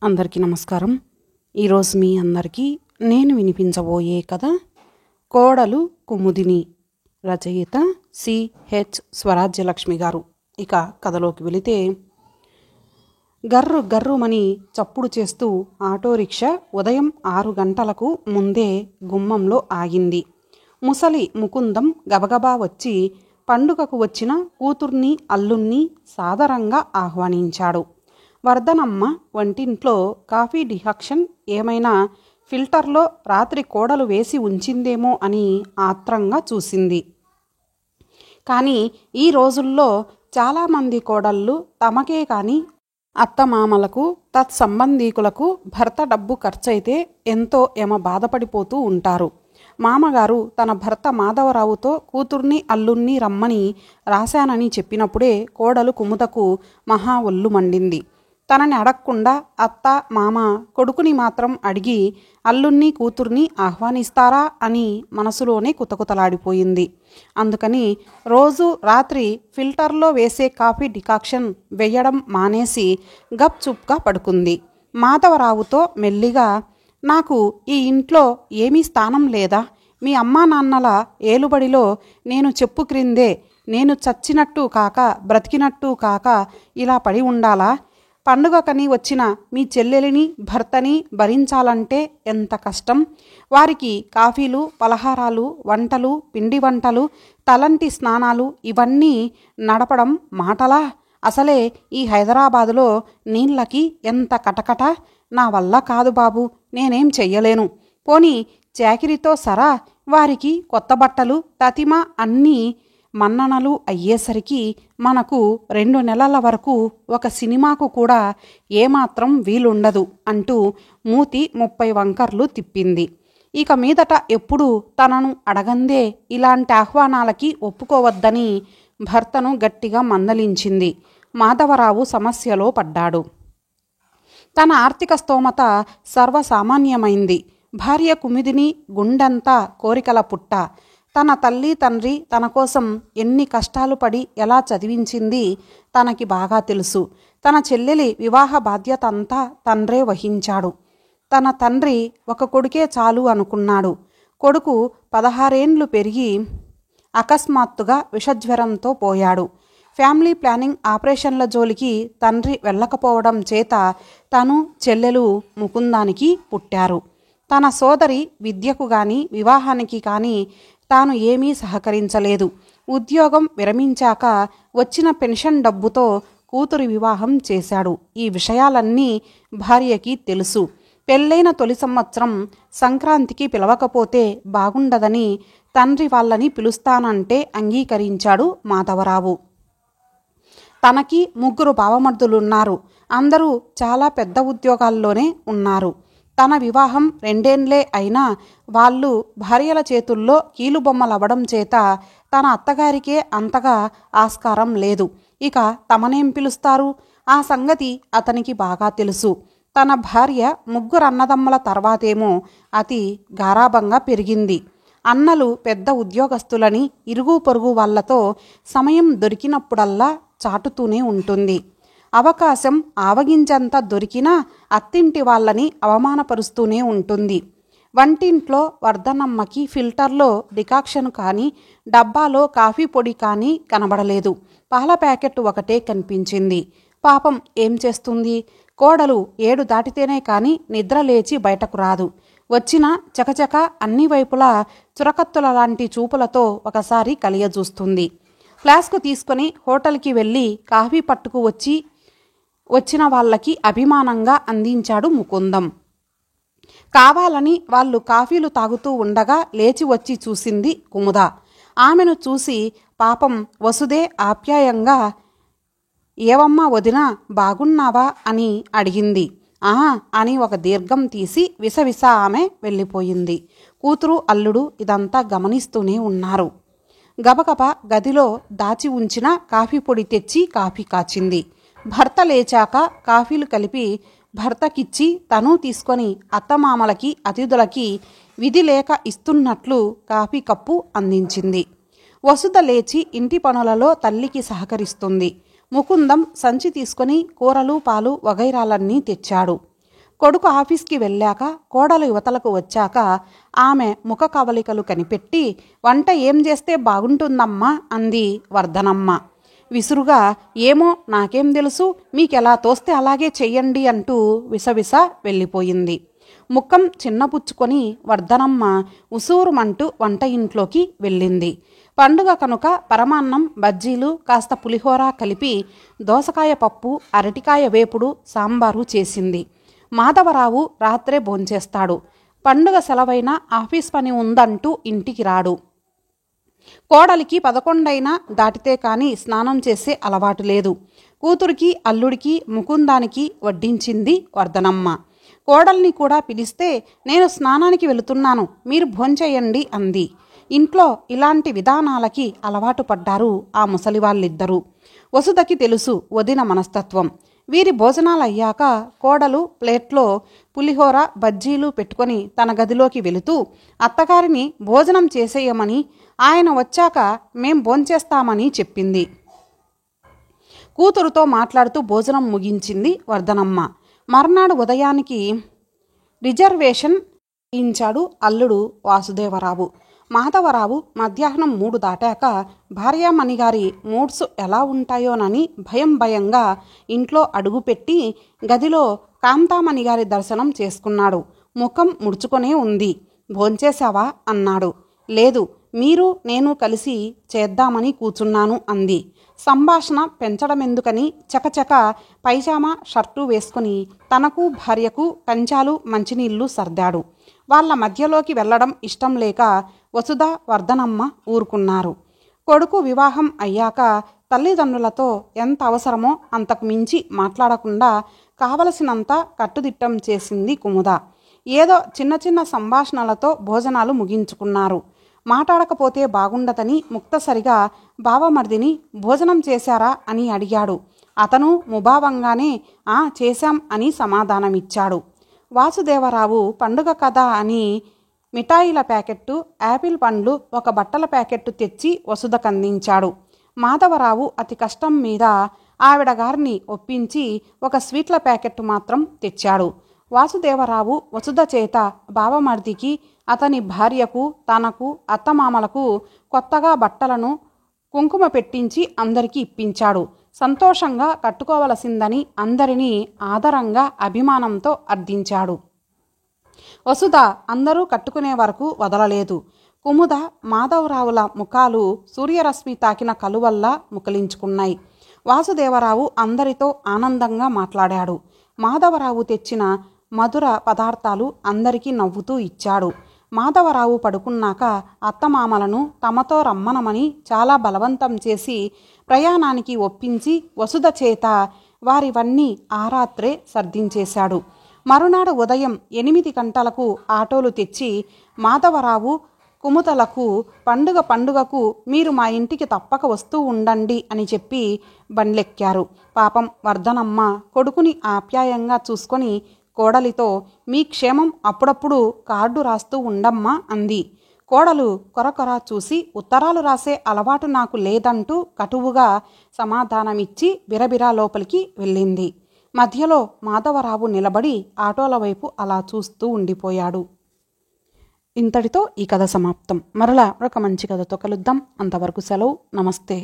అందరికీ నమస్కారం. ఈరోజు మీ అందరికీ నేను వినిపించబోయే కథ కోడలు కుముదిని. రచయిత సిహెచ్ స్వరాజ్యలక్ష్మి గారు. ఇక కథలోకి వెళితే, గర్రు గర్రుమని చప్పుడు చేస్తూ ఆటో రిక్షా ఉదయం 6 గంటలకు ముందే గుమ్మంలో ఆగింది. ముసలి ముకుందం గబగబా వచ్చి పండుగకు వచ్చిన కూతుర్ని అల్లుణ్ణి సాదరంగా ఆహ్వానించాడు. వర్ధనమ్మ వంటింట్లో కాఫీ డికాక్షన్ ఏమైనా ఫిల్టర్లో రాత్రి కోడలు వేసి ఉంచిందేమో అని ఆత్రంగా చూసింది. కానీ ఈ రోజుల్లో చాలామంది కోడళ్ళు తమకే కానీ అత్తమామలకు తత్సంబంధీకులకు భర్త డబ్బు ఖర్చయితే ఎంతో బాధపడిపోతూ ఉంటారు. మామగారు తన భర్త మాధవరావుతో కూతుర్ని అల్లుణ్ణి రమ్మని రాశానని చెప్పినప్పుడే కోడలు కుముదకు మహా ఒళ్ళు మండింది. తనని అడగకుండా అత్త మామ కొడుకుని మాత్రం అడిగి అల్లుణ్ణి కూతుర్ని ఆహ్వానిస్తారా అని మనసులోనే కుతకుతలాడిపోయింది. అందుకని రోజు రాత్రి ఫిల్టర్లో వేసే కాఫీ డికాక్షన్ వేయడం మానేసి గప్చుప్గా పడుకుంది. మాధవరావుతో మెల్లిగా, నాకు ఈ ఇంట్లో ఏమీ స్థానం లేదా? మీ అమ్మా నాన్నల ఏలుబడిలో నేను చెప్పు క్రిందే, నేను చచ్చినట్టు కాక బ్రతికినట్టు కాక ఇలా పడి ఉండాలా? పండుగకని వచ్చిన మీ చెల్లెలిని భర్తని భరించాలంటే ఎంత కష్టం! వారికి కాఫీలు పలహారాలు వంటలు పిండి వంటలు తలంటి స్నానాలు ఇవన్నీ నడపడం మాటలా? అసలే ఈ హైదరాబాదులో నీళ్ళకి ఎంత కటకట! నా వల్ల కాదు బాబు, నేనేం చెయ్యలేను. పోనీ చాకిరితో సరా వారికి కొత్త బట్టలు తతిమ అన్నీ మన్ననలు అయ్యేసరికి మనకు 2 నెలల వరకు ఒక సినిమాకు కూడా ఏమాత్రం వీలుండదు అంటూ మూతి 30 వంకర్లు తిప్పింది. ఇక మీదట ఎప్పుడు తనను అడగందే ఇలాంటి ఆహ్వానాలకి ఒప్పుకోవద్దని భర్తను గట్టిగా మందలించింది. మాధవరావు సమస్యలో పడ్డాడు. తన ఆర్థిక స్తోమత సర్వసామాన్యమైంది. భార్య కుముదిని గుండెంతా కోరికల పుట్ట. తన తల్లి తండ్రి తన కోసం ఎన్ని కష్టాలు పడి ఎలా చదివించింది తనకి బాగా తెలుసు. తన చెల్లెలి వివాహ బాధ్యత అంతా తండ్రే వహించాడు. తన తండ్రి ఒక కొడుకే చాలు అనుకున్నాడు. కొడుకు 16 ఏండ్లు పెరిగి అకస్మాత్తుగా విషజ్వరంతో పోయాడు. ఫ్యామిలీ ప్లానింగ్ ఆపరేషన్ల జోలికి తండ్రి వెళ్ళకపోవడం చేత తను చెల్లెలు ముకుందానికి పుట్టారు. తన సోదరి విద్యకు కానీ వివాహానికి కానీ తాను ఏమీ సహకరించలేదు. ఉద్యోగం విరమించాక వచ్చిన పెన్షన్ డబ్బుతో కూతురి వివాహం చేశాడు. ఈ విషయాలన్నీ భార్యకి తెలుసు. పెళ్ళైన తొలి సంవత్సరం సంక్రాంతికి పిలవకపోతే బాగుండదని తండ్రి వాళ్ళని పిలుస్తానంటే అంగీకరించాడు మాధవరావు. తనకి 3 బావమర్దులున్నారు. అందరూ చాలా పెద్ద ఉద్యోగాల్లోనే ఉన్నారు. తన వివాహం 2 ఏండ్లే అయినా వాళ్ళు భార్యల చేతుల్లో కీలుబొమ్మలవ్వడం చేత తన అత్తగారికే అంతగా ఆస్కారం లేదు. ఇక తమనేం పిలుస్తారు? ఆ సంగతి అతనికి బాగా తెలుసు. తన భార్య 3 అన్నదమ్ముల తర్వాతేమో అతి గారాబంగా పెరిగింది. అన్నలు పెద్ద ఉద్యోగస్తులని ఇరుగు పొరుగు వాళ్లతో సమయం దొరికినప్పుడల్లా చాటుతూనే ఉంటుంది. అవకాశం ఆవగింజంత దొరికినా అత్తింటి వాళ్ళని అవమానపరుస్తూనే ఉంటుంది. వంటింట్లో వర్ధనమ్మకి ఫిల్టర్లో డికాక్షన్ కానీ డబ్బాలో కాఫీ పొడి కానీ కనబడలేదు. పాల ప్యాకెట్ ఒకటే కనిపించింది. పాపం ఏం చేస్తుంది? కోడలు 7 దాటితేనే కానీ నిద్ర లేచి బయటకు రాదు. వచ్చిన చకచక అన్ని వైపులా చురకత్తుల లాంటి చూపులతో ఒకసారి కలియజూస్తుంది. ఫ్లాస్కు తీసుకుని హోటల్కి వెళ్ళి కాఫీ పట్టుకు వచ్చిన వాళ్ళకి అభిమానంగా అందించాడు ముకుందం. కావాలని వాళ్ళు కాఫీలు తాగుతూ ఉండగా లేచి వచ్చి చూసింది కుముద. ఆమెను చూసి పాపం వసుదే ఆప్యాయంగా, ఏవమ్మా వదినా, బాగున్నావా అని అడిగింది. అని ఒక దీర్ఘం తీసి విసవిస ఆమె వెళ్ళిపోయింది. కూతురు అల్లుడు ఇదంతా గమనిస్తూనే ఉన్నారు. గబగబ గదిలో దాచి ఉంచిన కాఫీ పొడి తెచ్చి కాఫీ కాచింది. భర్త లేచాక కాఫీలు కలిపి భర్తకిచ్చి తను తీసుకొని అత్తమామలకి అతిథులకి విధి లేక ఇస్తున్నట్లు కాఫీ కప్పు అందించింది. వసుధ లేచి ఇంటి పనులలో తల్లికి సహకరిస్తుంది. ముకుందం సంచి తీసుకొని కూరలు పాలు వగైరాలన్నీ తెచ్చాడు. కొడుకు ఆఫీస్కి వెళ్ళాక కోడలు యువతలకు వచ్చాక ఆమె ముఖ కవలికలు కనిపెట్టి వంట ఏం చేస్తే బాగుంటుందమ్మా అంది వర్ధనమ్మ. విసురుగా ఏమో నాకేం తెలుసు, మీకెలా తోస్తే అలాగే చెయ్యండి అంటూ విసవిస వెళ్ళిపోయింది. ముఖం చిన్నపుచ్చుకొని వర్ధనమ్మ ఉసూరుమంటూ వంట ఇంట్లోకి వెళ్ళింది. పండుగ కనుక పరమాన్నం, బజ్జీలు, కాస్త పులిహోర కలిపి దోసకాయ పప్పు, అరటికాయ వేపుడు, సాంబారు చేసింది. మాధవరావు రాత్రే భోంచేస్తాడు. పండుగ సెలవైన ఆఫీస్ పని ఉందంటూ ఇంటికి రాడు. కోడలికి 11 దాటితే కానీ స్నానం చేసే అలవాటు లేదు. కూతురికి, అల్లుడికి, ముకుందానికి వడ్డించింది వర్ధనమ్మ. కోడల్ని కూడా పిలిస్తే నేను స్నానానికి వెళుతున్నాను, మీరు భోంచేయండి అంది. ఇంట్లో ఇలాంటి విధానాలకి అలవాటు పడ్డారు ఆ ముసలివాళ్ళిద్దరూ. వసుధకి తెలుసు వదిన మనస్తత్వం. వీరి భోజనాలయ్యాక కోడలు ప్లేట్లో పులిహోర, బజ్జీలు పెట్టుకొని తన గదిలోకి వెళుతూ అత్తగారిని భోజనం చేసేయమని, ఆయన వచ్చాక మేం భోంచేస్తామని చెప్పింది. కూతురుతో మాట్లాడుతూ భోజనం ముగించింది వర్ధనమ్మ. మర్నాడు ఉదయానికి రిజర్వేషన్ ఇచ్చాడు అల్లుడు వాసుదేవరావు. మాధవరావు మధ్యాహ్నం 3 దాటాక భార్యామణిగారి మూడ్స్ ఎలా ఉంటాయోనని భయంగా ఇంట్లో అడుగుపెట్టి గదిలో కాంతామణిగారి దర్శనం చేసుకున్నాడు. ముఖం ముడుచుకొనే ఉంది. భోంచేశావా అన్నాడు. లేదు, మీరు నేను కలిసి చేద్దామని కూచున్నాను అంది. సంభాషణ పెంచడమెందుకని చకచక పైజామా షర్టు వేసుకుని తనకు భార్యకు కంచాలు మంచినీళ్లు సర్దాడు. వాళ్ళ మధ్యలోకి వెళ్లడం ఇష్టం లేక వసుధ, వర్ధనమ్మ ఊరుకున్నారు. కొడుకు వివాహం అయ్యాక తల్లిదండ్రులతో ఎంత అవసరమో అంతకు మించి మాట్లాడకుండా కావలసినంత కట్టుదిట్టం చేసింది కుముద. ఏదో చిన్న సంభాషణలతో భోజనాలు ముగించుకున్నారు. మాట్లాడకపోతే బాగుండదని ముక్తసరిగా బావమర్దిని భోజనం చేశారా అని అడిగాడు. అతను ముభావంగానే చేశాం అని సమాధానమిచ్చాడు. వాసుదేవరావు పండుగ కదా అని మిఠాయిల ప్యాకెట్టు, యాపిల్ పండ్లు, ఒక బట్టల ప్యాకెట్టు తెచ్చి వసుధకందించాడు. మాధవరావు అతి కష్టం మీద ఆవిడ గారిని ఒప్పించి ఒక స్వీట్ల ప్యాకెట్టు మాత్రం తెచ్చాడు. వాసుదేవరావు వసుధ చేత బావమర్దికి, అతని భార్యకు, తనకు, అత్తమామలకు కొత్తగా బట్టలను, కుంకుమ పెట్టించి అందరికీ ఇప్పించాడు. సంతోషంగా కట్టుకోవలసిందని అందరినీ ఆదరంగా అభిమానంతో అర్థించాడు. వసుధ అందరూ కట్టుకునే వరకు వదలలేదు. కుముద, మాధవరావుల ముఖాలు సూర్యరశ్మి తాకిన కలువల్లా ముకలించుకున్నాయి. వాసుదేవరావు అందరితో ఆనందంగా మాట్లాడాడు. మాధవరావు తెచ్చిన మధుర పదార్థాలు అందరికీ నవ్వుతూ ఇచ్చాడు. మాధవరావు పడుకున్నాక అత్తమామలను తమతో రమ్మనమని చాలా బలవంతం చేసి ప్రయాణానికి ఒప్పించి వసుధ చేత వారివన్నీ ఆ రాత్రే సర్దించేశాడు. మరునాడు ఉదయం 8 గంటలకు ఆటోలు తెచ్చి మాధవరావు, కుముదలకు పండుగకు మీరు మా ఇంటికి తప్పక వస్తూ ఉండండి అని చెప్పి బండ్లెక్కారు. పాపం వర్ధనమ్మ కొడుకుని ఆప్యాయంగా చూసుకొని కోడలితో మీ క్షేమం అప్పుడప్పుడు కార్డు రాస్తూ ఉండమ్మా అంది. కోడలు కొరకొర చూసి ఉత్తరాలు రాసే అలవాటు నాకు లేదంటూ కటువుగా సమాధానమిచ్చి బిరబిరా లోపలికి వెళ్ళింది. మధ్యలో మాధవరావు నిలబడి ఆటోల వైపు అలా చూస్తూ ఉండిపోయాడు. ఇంతటితో ఈ కథ సమాప్తం. మరలా ఒక మంచి కథతో కలుద్దాం. అంతవరకు సెలవు. నమస్తే.